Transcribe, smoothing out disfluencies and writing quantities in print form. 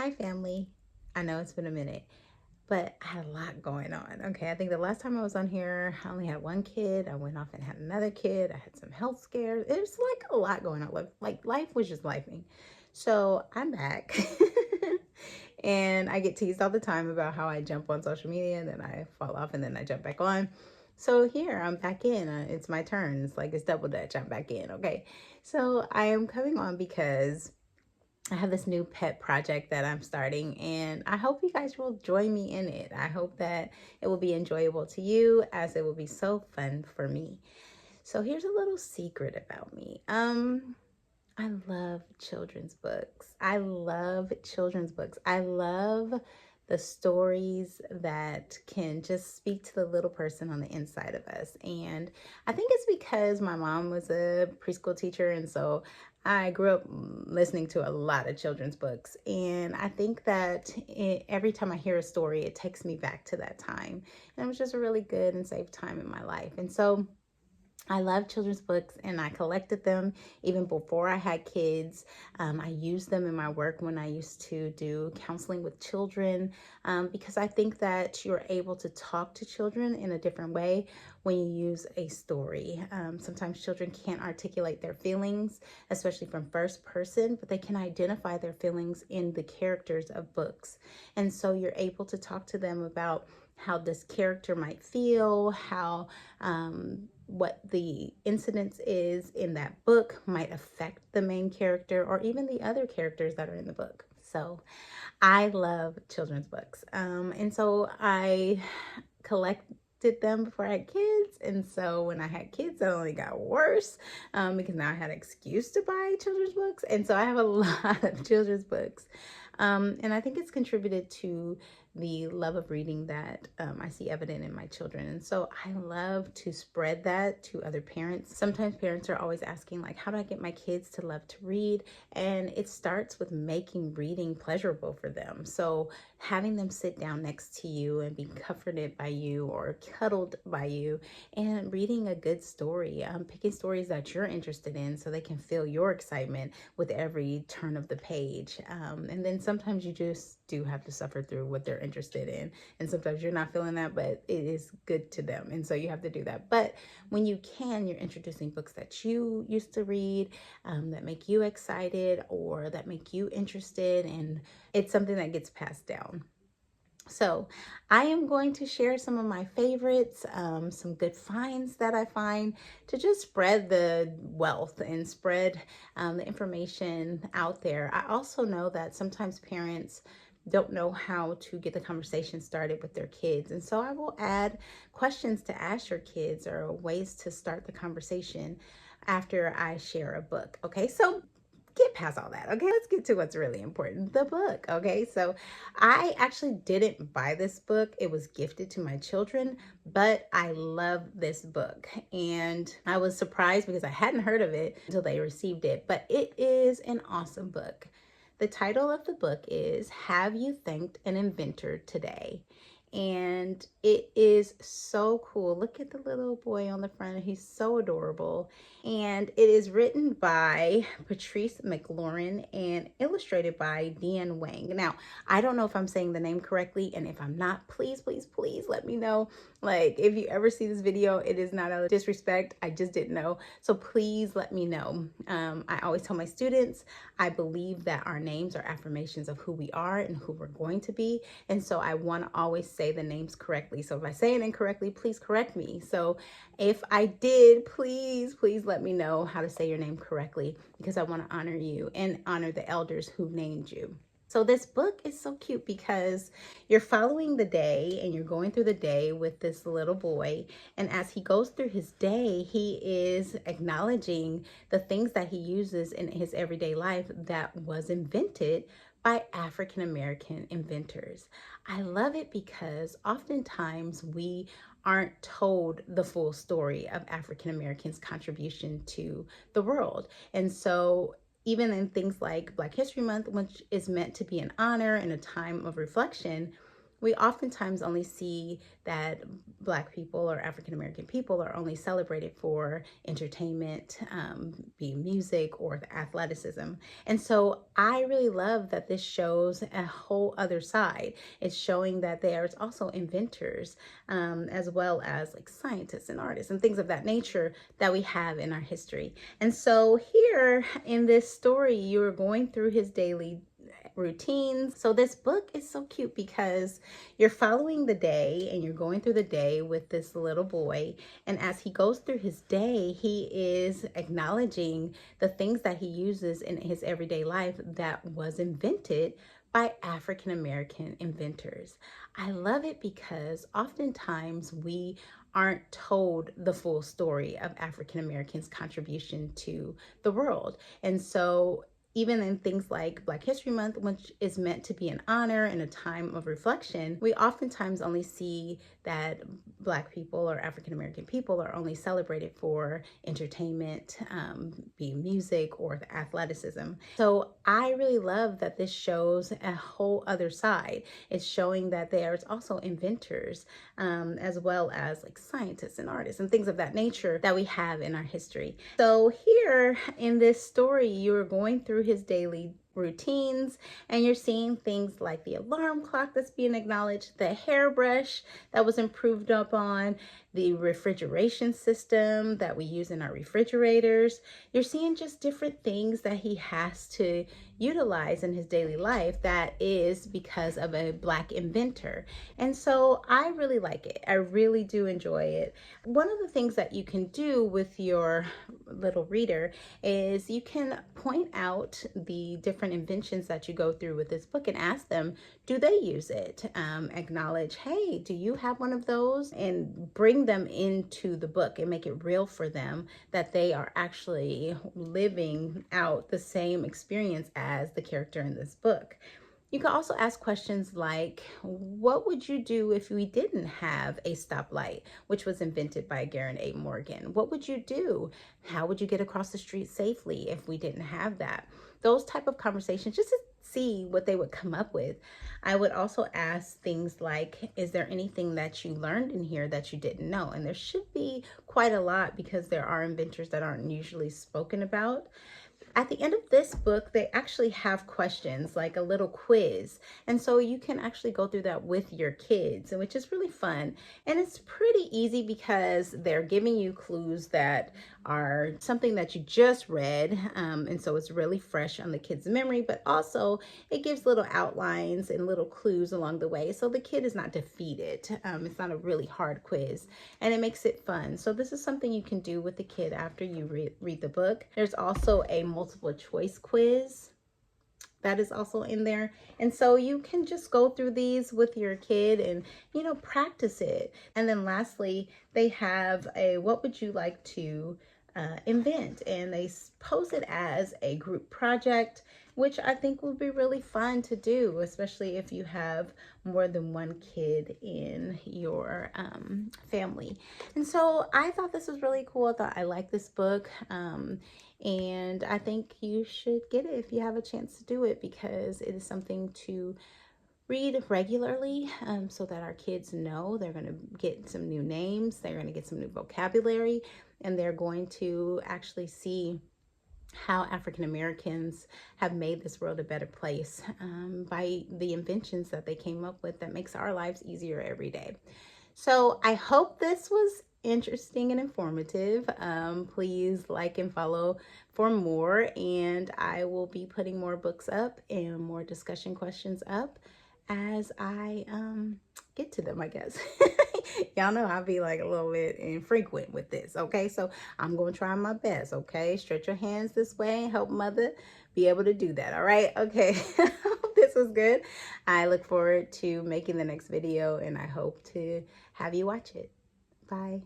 Hi, family. I know it's been a minute, but I had a lot going on. Okay, I think the last time I was on here, I only had one kid. I went off and had another kid. I had some health scares. It was like a lot going on. Like life was just lifing. So I'm back. And I get teased all the time about how I jump on social media and then I fall off and then I jump back on. So here I'm back in. It's my turn. It's like it's double dutch. I'm back in. Okay. So I am coming on because I have this new pet project that I'm starting, and I hope you guys will join me in it. I hope that it will be enjoyable to you as it will be so fun for me. So here's a little secret about me. I love children's books. I love children's books. I love the stories that can just speak to the little person on the inside of us. And I think it's because my mom was a preschool teacher, and so I grew up listening to a lot of children's books. And I think that every time I hear a story, it takes me back to that time. And it was just a really good and safe time in my life. And so I love children's books and I collected them even before I had kids. I used them in my work when I used to do counseling with children because I think that you're able to talk to children in a different way when you use a story. Sometimes children can't articulate their feelings, especially from first person, but they can identify their feelings in the characters of books. And so you're able to talk to them about how this character might feel, how what the incidence is in that book might affect the main character or even the other characters that are in the book. So I love children's books. And so I collected them before I had kids. And so when I had kids, it only got worse because now I had an excuse to buy children's books. And so I have a lot of children's books. And I think it's contributed to the love of reading that I see evident in my children. And so I love to spread that to other parents. Sometimes parents are always asking, like, how do I get my kids to love to read? And it starts with making reading pleasurable for them. So having them sit down next to you and be comforted by you or cuddled by you and reading a good story, picking stories that you're interested in so they can feel your excitement with every turn of the page. And then sometimes you just do have to suffer through what they're interested in. And sometimes you're not feeling that, but it is good to them. And so you have to do that. But when you can, you're introducing books that you used to read that make you excited or that make you interested. And it's something that gets passed down. So I am going to share some of my favorites, some good finds that I find to just spread the wealth and spread the information out there. I also know that sometimes parents don't know how to get the conversation started with their kids. And so I will add questions to ask your kids or ways to start the conversation after I share a book. Okay, so get past all that. Okay, let's get to what's really important, the book. Okay, so I actually didn't buy this book. It was gifted to my children, but I love this book. And I was surprised because I hadn't heard of it until they received it, but it is an awesome book. The title of the book is Have You Thanked an Inventor Today? And it is so cool. Look at the little boy on the front. He's so adorable. And it is written by Patrice McLaurin and illustrated by Dean Wang. Now, I don't know if I'm saying the name correctly, and if I'm not, please, please, please let me know. Like, if you ever see this video, it is not a disrespect. I just didn't know. So please let me know. I always tell my students, I believe that our names are affirmations of who we are and who we're going to be. And so I want to always say the names correctly. So if I say it incorrectly, please correct me. So if I did, please, please let me know how to say your name correctly because I want to honor you and honor the elders who named you. So this book is so cute because you're following the day and you're going through the day with this little boy. And as he goes through his day, he is acknowledging the things that he uses in his everyday life that was invented by African American inventors. I love it because oftentimes we aren't told the full story of African Americans' contribution to the world. And so even in things like Black History Month, which is meant to be an honor and a time of reflection, We oftentimes only see that Black people or African American people are only celebrated for entertainment, be music or the athleticism. And so I really love that this shows a whole other side. It's showing that there's also inventors, as well as like scientists and artists and things of that nature that we have in our history. And so here in this story, you're going through his daily routines. So this book is so cute because you're following the day and you're going through the day with this little boy. And as he goes through his day, he is acknowledging the things that he uses in his everyday life that was invented by African American inventors. I love it because oftentimes we aren't told the full story of African Americans' contribution to the world. And so even in things like Black History Month, which is meant to be an honor and a time of reflection, we oftentimes only see that Black people or African American people are only celebrated for entertainment, be music or the athleticism. So I really love that this shows a whole other side. It's showing that there's also inventors, as well as like scientists and artists and things of that nature that we have in our history. So here in this story, you're going through his daily routines and you're seeing things like the alarm clock that's being acknowledged, the hairbrush that was improved upon, the refrigeration system that we use in our refrigerators. You're seeing just different things that he has to utilize in his daily life that is because of a Black inventor. And so I really like it. I really do enjoy it. One of the things that you can do with your little reader is you can point out the different inventions that you go through with this book and ask them, do they use it? Acknowledge, hey, do you have one of those? And bring them into the book and make it real for them that they are actually living out the same experience as the character in this book. You can also ask questions like, what would you do if we didn't have a stoplight, which was invented by Garrett A. Morgan? What would you do? How would you get across the street safely if we didn't have that? Those type of conversations, just to see what they would come up with. I would also ask things like, is there anything that you learned in here that you didn't know? And there should be quite a lot because there are inventors that aren't usually spoken about. At the end of this book, they actually have questions, like a little quiz. And so you can actually go through that with your kids, which is really fun. And it's pretty easy because they're giving you clues that are something that you just read. And so it's really fresh on the kid's memory, but also it gives little outlines and little clues along the way. So the kid is not defeated. It's not a really hard quiz and it makes it fun. So this is something you can do with the kid after you read the book. There's also a multiple choice quiz that is also in there. And so you can just go through these with your kid and, you know, practice it. And then lastly, they have a, what would you like to invent? And they pose it as a group project, which I think would be really fun to do, especially if you have more than one kid in your family. And so I thought this was really cool. I thought I liked this book. And I think you should get it if you have a chance to do it, because it is something to read regularly, so that our kids know they're going to get some new names, they're going to get some new vocabulary, and they're going to actually see how African Americans have made this world a better place by the inventions that they came up with that makes our lives easier every day. So I hope this was interesting and informative. Please like and follow for more, and I will be putting more books up and more discussion questions up as I get to them, I guess. Y'all know I'll be like a little bit infrequent with this, okay? So I'm going to try my best, okay? Stretch your hands this way and help mother be able to do that, all right? Okay, this was good. I look forward to making the next video, and I hope to have you watch it. Bye.